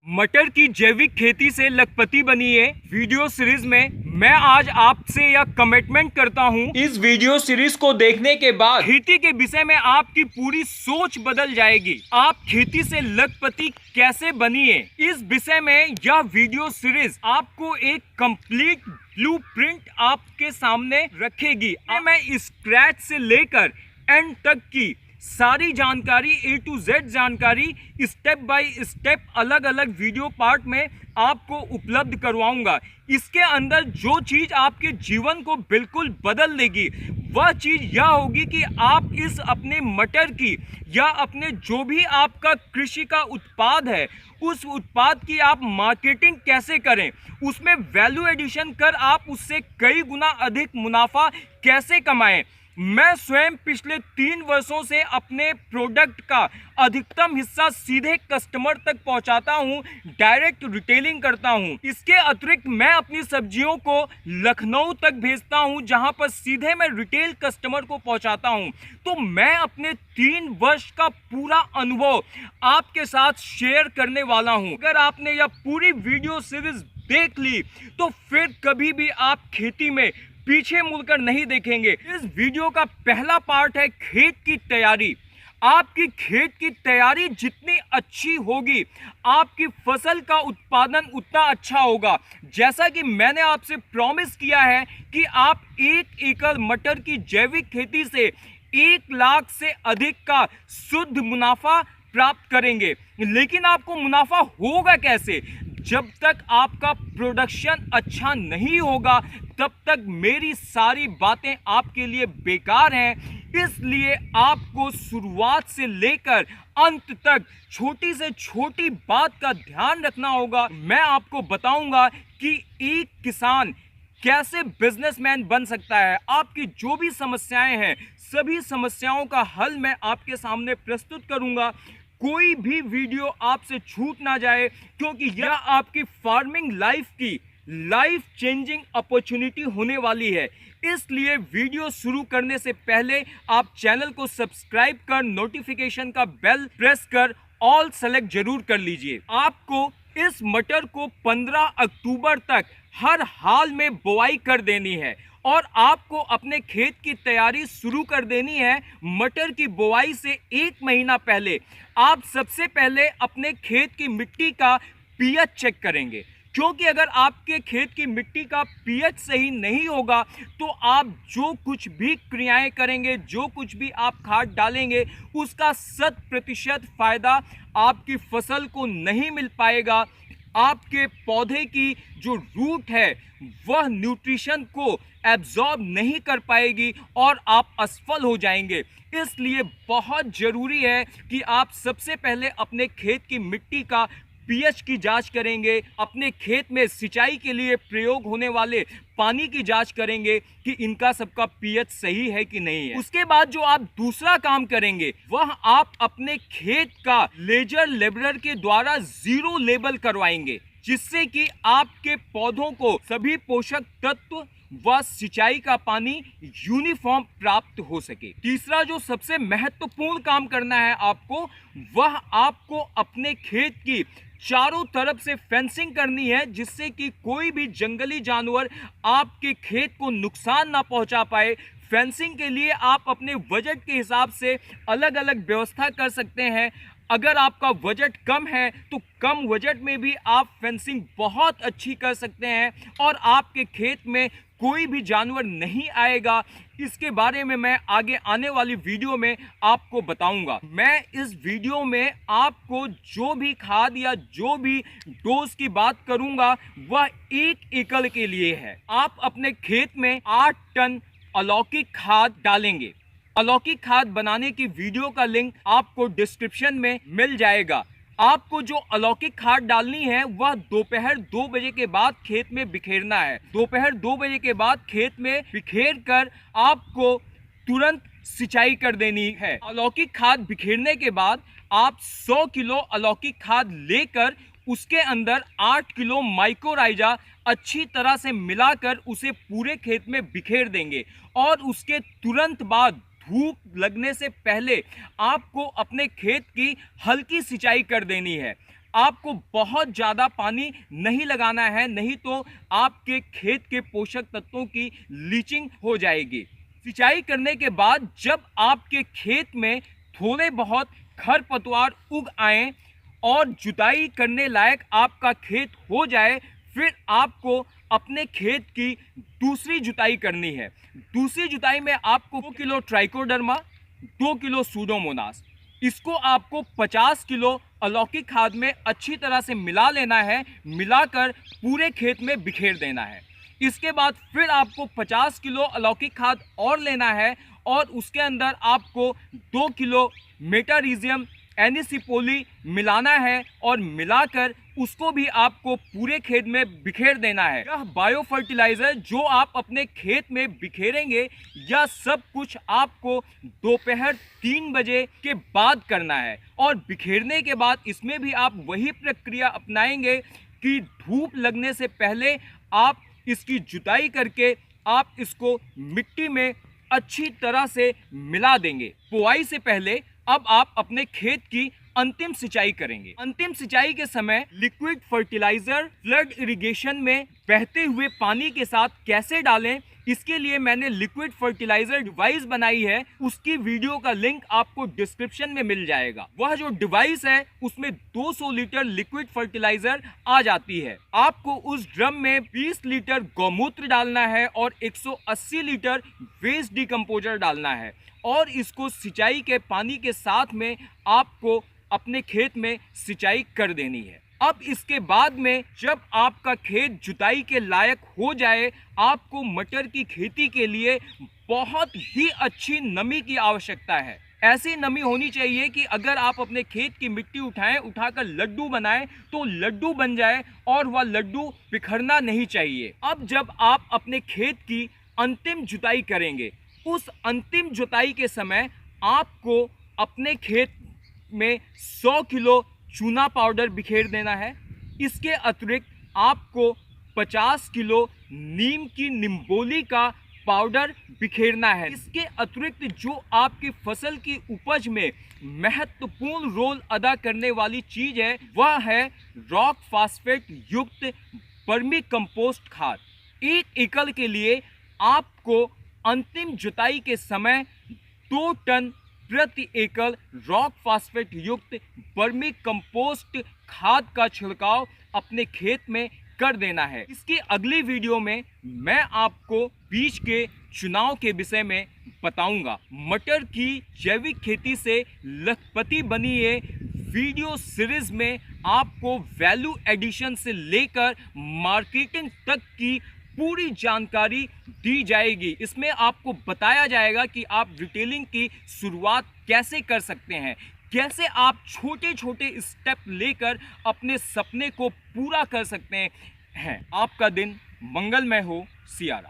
मटर की जैविक खेती से लखपति बनिए वीडियो सीरीज में मैं आज आपसे यह कमिटमेंट करता हूं। इस वीडियो सीरीज को देखने के बाद खेती के विषय में आपकी पूरी सोच बदल जाएगी। आप खेती से लखपति कैसे बनिए, इस विषय में यह वीडियो सीरीज आपको एक कंप्लीट ब्लूप्रिंट आपके सामने रखेगी। मैं स्क्रैच से लेकर एंड तक की सारी जानकारी A to Z जानकारी स्टेप बाय स्टेप अलग अलग वीडियो पार्ट में आपको उपलब्ध करवाऊंगा। इसके अंदर जो चीज़ आपके जीवन को बिल्कुल बदल देगी वह चीज़ यह होगी कि आप इस अपने मटर की या अपने जो भी आपका कृषि का उत्पाद है उस उत्पाद की आप मार्केटिंग कैसे करें, उसमें वैल्यू एडिशन कर आप उससे कई गुना अधिक मुनाफा कैसे कमाएं। मैं स्वयं पिछले 3 वर्षों से अपने प्रोडक्ट का अधिकतम हिस्सा सीधे कस्टमर तक पहुंचाता हूं, डायरेक्ट रिटेलिंग करता हूं। इसके अतिरिक्त मैं अपनी सब्जियों को लखनऊ तक भेजता हूं जहां पर सीधे मैं रिटेल कस्टमर को पहुंचाता हूं। तो मैं अपने 3 वर्ष का पूरा अनुभव आपके साथ शेयर करने वाला हूं। अगर आपने यह पूरी वीडियो सीरीज देख ली तो फिर कभी भी आप खेती में पीछे मुड़कर नहीं देखेंगे। इस वीडियो का पहला पार्ट है खेत की तैयारी। आपकी खेत की तैयारी जितनी अच्छी होगी आपकी फसल का उत्पादन उतना अच्छा होगा। जैसा कि मैंने आपसे प्रॉमिस किया है कि आप 1 एकड़ मटर की जैविक खेती से 1 लाख से अधिक का शुद्ध मुनाफा प्राप्त करेंगे। लेकिन आपको मुनाफा होगा कैसे? जब तक आपका प्रोडक्शन अच्छा नहीं होगा तब तक मेरी सारी बातें आपके लिए बेकार हैं। इसलिए आपको शुरुआत से लेकर अंत तक छोटी से छोटी बात का ध्यान रखना होगा। मैं आपको बताऊंगा कि एक किसान कैसे बिजनेसमैन बन सकता है। आपकी जो भी समस्याएं हैं सभी समस्याओं का हल मैं आपके सामने प्रस्तुत करूंगा। कोई भी वीडियो आपसे छूट ना जाए क्योंकि यह आपकी फार्मिंग लाइफ की लाइफ चेंजिंग अपॉर्चुनिटी होने वाली है। इसलिए वीडियो शुरू करने से पहले आप चैनल को सब्सक्राइब कर नोटिफिकेशन का बेल प्रेस कर ऑल सेलेक्ट जरूर कर लीजिए। आपको इस मटर को 15 अक्टूबर तक हर हाल में बुआई कर देनी है और आपको अपने खेत की तैयारी शुरू कर देनी है। मटर की बुआई से 1 महीना पहले आप सबसे पहले अपने खेत की मिट्टी का पीएच चेक करेंगे, क्योंकि अगर आपके खेत की मिट्टी का पीएच सही नहीं होगा तो आप जो कुछ भी क्रियाएं करेंगे, जो कुछ भी आप खाद डालेंगे उसका 100% फायदा आपकी फसल को नहीं मिल पाएगा। आपके पौधे की जो रूट है वह न्यूट्रिशन को एब्जॉर्ब नहीं कर पाएगी और आप असफल हो जाएंगे। इसलिए बहुत ज़रूरी है कि आप सबसे पहले अपने खेत की मिट्टी का पीएच की जांच करेंगे, अपने खेत में सिंचाई के लिए प्रयोग होने वाले पानी की जांच करेंगे कि इनका सबका पीएच सही है कि नहीं है। उसके बाद जो आप दूसरा काम करेंगे वह आप अपने खेत का लेजर लेबलर के द्वारा जीरो लेबल करवाएंगे, जिससे कि आपके पौधों को सभी पोषक तत्व व सिंचाई का पानी यूनिफॉर्म प्राप्त हो सके। तीसरा जो सबसे महत्वपूर्ण काम करना है आपको, वह आपको अपने खेत की चारों तरफ से फेंसिंग करनी है, जिससे कि कोई भी जंगली जानवर आपके खेत को नुकसान ना पहुंचा पाए। फेंसिंग के लिए आप अपने बजट के हिसाब से अलग अलग व्यवस्था कर सकते हैं। अगर आपका बजट कम है तो कम बजट में भी आप फेंसिंग बहुत अच्छी कर सकते हैं और आपके खेत में कोई भी जानवर नहीं आएगा। इसके बारे में मैं आगे आने वाली वीडियो में आपको बताऊंगा। मैं इस वीडियो में आपको जो भी खाद या जो भी डोज की बात करूंगा वह 1 एकड़ के लिए है। आप अपने खेत में 8 टन अलौकिक खाद डालेंगे। अलौकिक खाद बनाने की वीडियो का लिंक आपको डिस्क्रिप्शन में मिल जाएगा। आपको जो अलौकिक खाद डालनी है वह दोपहर 2 बजे के बाद खेत में बिखेरना है। दोपहर 2 बजे के बाद खेत में बिखेर कर आपको तुरंत सिंचाई कर देनी है। अलौकिक खाद बिखेरने के बाद आप 100 किलो अलौकिक खाद लेकर उसके अंदर 8 किलो माइक्रोराइजा अच्छी तरह से मिलाकर उसे पूरे खेत में बिखेर देंगे और उसके तुरंत बाद धूप लगने से पहले आपको अपने खेत की हल्की सिंचाई कर देनी है। आपको बहुत ज़्यादा पानी नहीं लगाना है, नहीं तो आपके खेत के पोषक तत्वों की लीचिंग हो जाएगी। सिंचाई करने के बाद जब आपके खेत में थोड़े बहुत खरपतवार उग आए और जुताई करने लायक आपका खेत हो जाए, फिर आपको अपने खेत की दूसरी जुताई करनी है। दूसरी जुताई में आपको 2 किलो ट्राइकोडर्मा, 2 किलो सूडोमोनास, इसको आपको 50 किलो अलौकिक खाद में अच्छी तरह से मिला लेना है। मिलाकर पूरे खेत में बिखेर देना है। इसके बाद फिर आपको 50 किलो अलौकिक खाद और लेना है और उसके अंदर आपको 2 किलो मेटारीजियम एनिसिपोली मिलाना है और मिलाकर उसको भी आपको पूरे खेत में बिखेर देना है। यह बायो फर्टिलाइजर जो आप अपने खेत में बिखेरेंगे, यह सब कुछ आपको दोपहर 3 बजे के बाद करना है। और बिखेरने के बाद इसमें भी आप वही प्रक्रिया अपनाएंगे कि धूप लगने से पहले आप इसकी जुताई करके आप इसको मिट्टी में अच्छी तरह से मिला देंगे। बुआई से पहले अब आप अपने खेत की अंतिम सिंचाई करेंगे। अंतिम सिंचाई के समय लिक्विड फर्टिलाइजर फ्लड इरिगेशन में बहते हुए पानी के साथ कैसे डालें, इसके लिए मैंने लिक्विड फर्टिलाइजर डिवाइस बनाई है। उसकी वीडियो का लिंक आपको डिस्क्रिप्शन में मिल जाएगा। वह जो डिवाइस है उसमें 200 लीटर लिक्विड फर्टिलाइजर आ जाती है। आपको उस ड्रम में 20 लीटर गौमूत्र डालना है और 180 लीटर वेस्ट डिकम्पोजर डालना है और इसको सिंचाई के पानी के साथ में आपको अपने खेत में सिंचाई कर देनी है। अब इसके बाद में जब आपका खेत जुताई के लायक हो जाए, आपको मटर की खेती के लिए बहुत ही अच्छी नमी की आवश्यकता है। ऐसी नमी होनी चाहिए कि अगर आप अपने खेत की मिट्टी उठाकर लड्डू बनाएं तो लड्डू बन जाए और वह लड्डू बिखरना नहीं चाहिए। अब जब आप अपने खेत की अंतिम जुताई करेंगे, उस अंतिम जुताई के समय आपको अपने खेत में 100 किलो चूना पाउडर बिखेर देना है। इसके अतिरिक्त आपको 50 किलो नीम की निम्बोली का पाउडर बिखेरना है। इसके अतिरिक्त जो आपकी फसल की उपज में महत्वपूर्ण रोल अदा करने वाली चीज है, वह है रॉक फास्फेट युक्त वर्मी कंपोस्ट खाद। 1 एकड़ के लिए आपको अंतिम जुताई के समय 2 टन प्रति एकड़ रॉक फास्फेट युक्त वर्मी कंपोस्ट खाद का छिड़काव अपने खेत में कर देना है। इसकी अगली वीडियो में मैं आपको बीज के चुनाव के विषय में बताऊंगा। मटर की जैविक खेती से लखपति बनिए वीडियो सीरीज में आपको वैल्यू एडिशन से लेकर मार्केटिंग तक की पूरी जानकारी दी जाएगी। इसमें आपको बताया जाएगा कि आप रिटेलिंग की शुरुआत कैसे कर सकते हैं, कैसे आप छोटे छोटे स्टेप लेकर अपने सपने को पूरा कर सकते हैं। आपका दिन मंगलमय हो। सियारा।